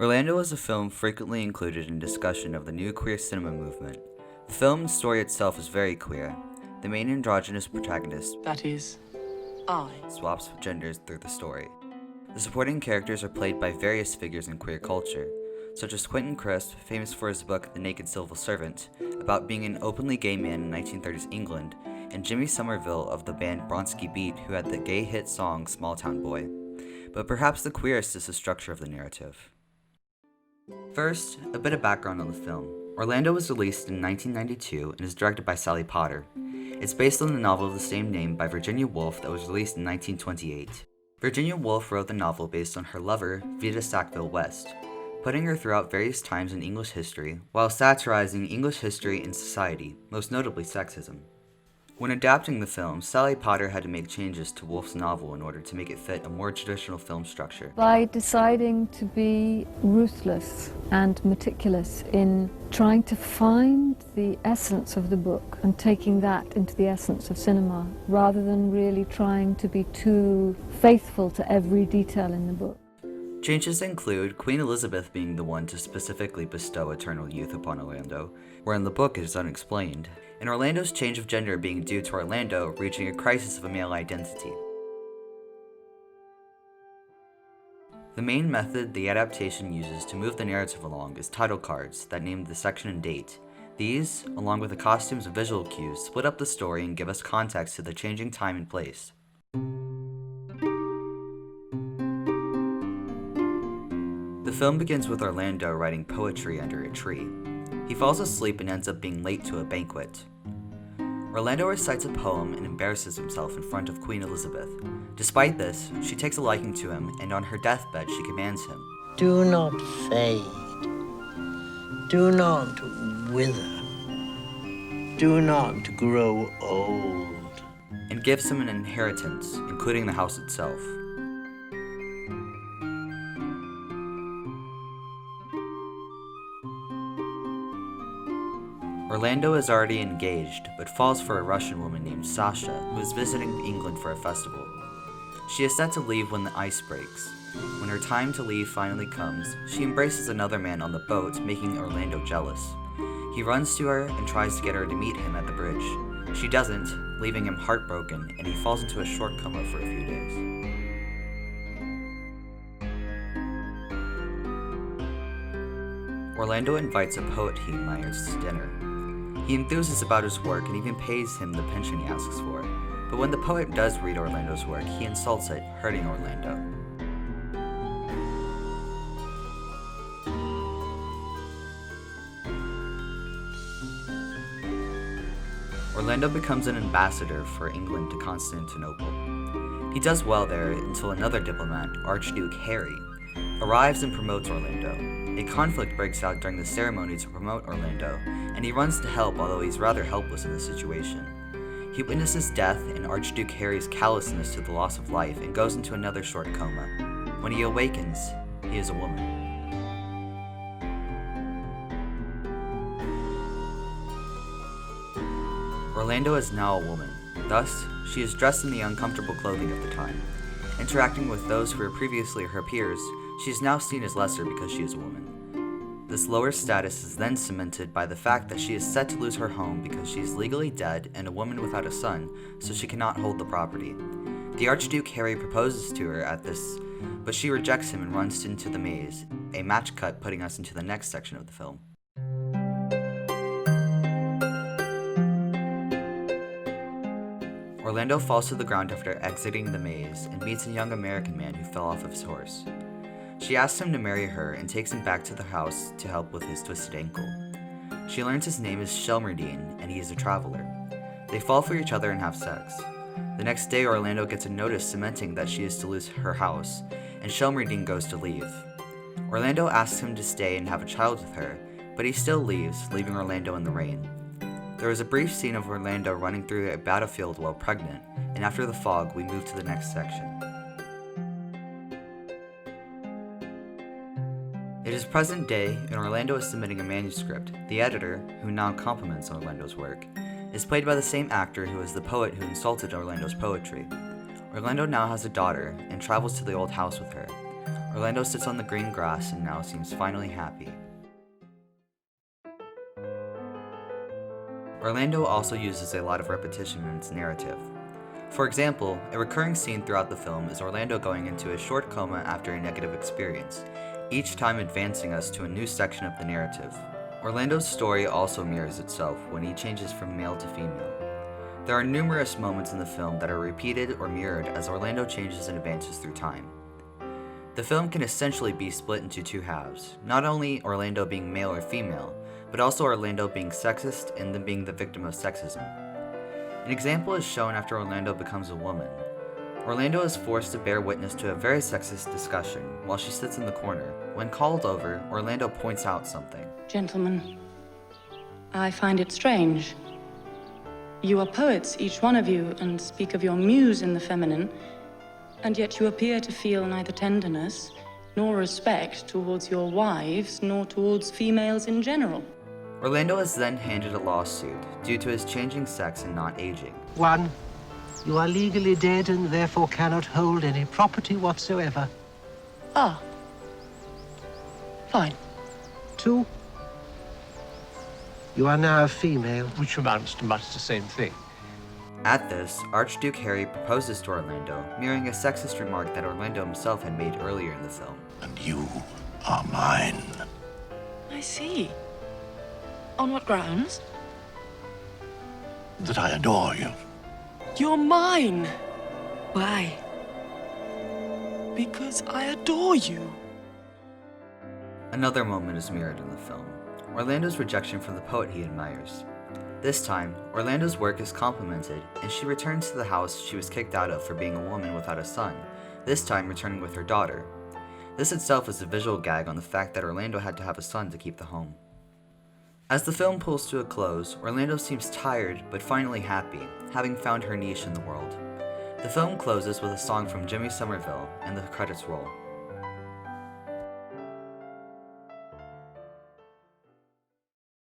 Orlando is a film frequently included in discussion of the new queer cinema movement. The film's story itself is very queer. The main androgynous protagonist, That is, I. swaps genders through the story. The supporting characters are played by various figures in queer culture, such as Quentin Crisp, famous for his book The Naked Civil Servant, about being an openly gay man in 1930s England, and Jimmy Somerville of the band Bronski Beat, who had the gay hit song Small Town Boy. But perhaps the queerest is the structure of the narrative. First, a bit of background on the film. Orlando was released in 1992 and is directed by Sally Potter. It's based on the novel of the same name by Virginia Woolf that was released in 1928. Virginia Woolf wrote the novel based on her lover, Vita Sackville West, putting her throughout various times in English history while satirizing English history and society, most notably sexism. When adapting the film, Sally Potter had to make changes to Woolf's novel in order to make it fit a more traditional film structure. By deciding to be ruthless and meticulous in trying to find the essence of the book and taking that into the essence of cinema, rather than really trying to be too faithful to every detail in the book. Changes include Queen Elizabeth being the one to specifically bestow eternal youth upon Orlando, where in the book it is unexplained, and Orlando's change of gender being due to Orlando reaching a crisis of a male identity. The main method the adaptation uses to move the narrative along is title cards that name the section and date. These, along with the costumes and visual cues, split up the story and give us context to the changing time and place. The film begins with Orlando writing poetry under a tree. He falls asleep and ends up being late to a banquet. Orlando recites a poem and embarrasses himself in front of Queen Elizabeth. Despite this, she takes a liking to him, and on her deathbed she commands him, "Do not fade. Do not wither. Do not grow old." and gives him an inheritance, including the house itself. Orlando is already engaged, but falls for a Russian woman named Sasha, who is visiting England for a festival. She is set to leave when the ice breaks. When her time to leave finally comes, she embraces another man on the boat, making Orlando jealous. He runs to her and tries to get her to meet him at the bridge. She doesn't, leaving him heartbroken, and he falls into a short coma for a few days. Orlando invites a poet he admires to dinner. He enthuses about his work and even pays him the pension he asks for. But when the poet does read Orlando's work, he insults it, hurting Orlando. Orlando becomes an ambassador for England to Constantinople. He does well there until another diplomat, Archduke Harry, arrives and promotes Orlando. A conflict breaks out during the ceremony to promote Orlando, and he runs to help, although he's rather helpless in the situation. He witnesses death and Archduke Harry's callousness to the loss of life and goes into another short coma. When he awakens, he is a woman. Orlando is now a woman. Thus, she is dressed in the uncomfortable clothing of the time. Interacting with those who were previously her peers, she is now seen as lesser because she is a woman. This lower status is then cemented by the fact that she is set to lose her home because she is legally dead and a woman without a son, so she cannot hold the property. The Archduke Harry proposes to her at this, but she rejects him and runs into the maze, a match cut putting us into the next section of the film. Orlando falls to the ground after exiting the maze and meets a young American man who fell off of his horse. She asks him to marry her and takes him back to the house to help with his twisted ankle. She learns his name is Shelmerdine and he is a traveler. They fall for each other and have sex. The next day, Orlando gets a notice cementing that she is to lose her house, and Shelmerdine goes to leave. Orlando asks him to stay and have a child with her, but he still leaves, leaving Orlando in the rain. There is a brief scene of Orlando running through a battlefield while pregnant, and after the fog, we move to the next section. It is present day, and Orlando is submitting a manuscript. The editor, who now compliments Orlando's work, is played by the same actor who is the poet who insulted Orlando's poetry. Orlando now has a daughter, and travels to the old house with her. Orlando sits on the green grass and now seems finally happy. Orlando also uses a lot of repetition in its narrative. For example, a recurring scene throughout the film is Orlando going into a short coma after a negative experience, each time advancing us to a new section of the narrative. Orlando's story also mirrors itself when he changes from male to female. There are numerous moments in the film that are repeated or mirrored as Orlando changes and advances through time. The film can essentially be split into two halves, not only Orlando being male or female, but also Orlando being sexist and then being the victim of sexism. An example is shown after Orlando becomes a woman. Orlando is forced to bear witness to a very sexist discussion while she sits in the corner. When called over, Orlando points out something. Gentlemen, I find it strange. You are poets, each one of you, and speak of your muse in the feminine, and yet you appear to feel neither tenderness nor respect towards your wives, nor towards females in general. Orlando is then handed a lawsuit due to his changing sex and not aging. 1. You are legally dead and therefore cannot hold any property whatsoever. Ah. Fine. 2. You are now a female. Which amounts to much the same thing. At this, Archduke Harry proposes to Orlando, mirroring a sexist remark that Orlando himself had made earlier in the film. And you are mine. I see. On what grounds? That I adore you. You're mine. Why? Because I adore you. Another moment is mirrored in the film, Orlando's rejection from the poet he admires. This time, Orlando's work is complimented, and she returns to the house she was kicked out of for being a woman without a son, this time returning with her daughter. This itself is a visual gag on the fact that Orlando had to have a son to keep the home. As the film pulls to a close, Orlando seems tired but finally happy, having found her niche in the world. The film closes with a song from Jimmy Somerville, and the credits roll.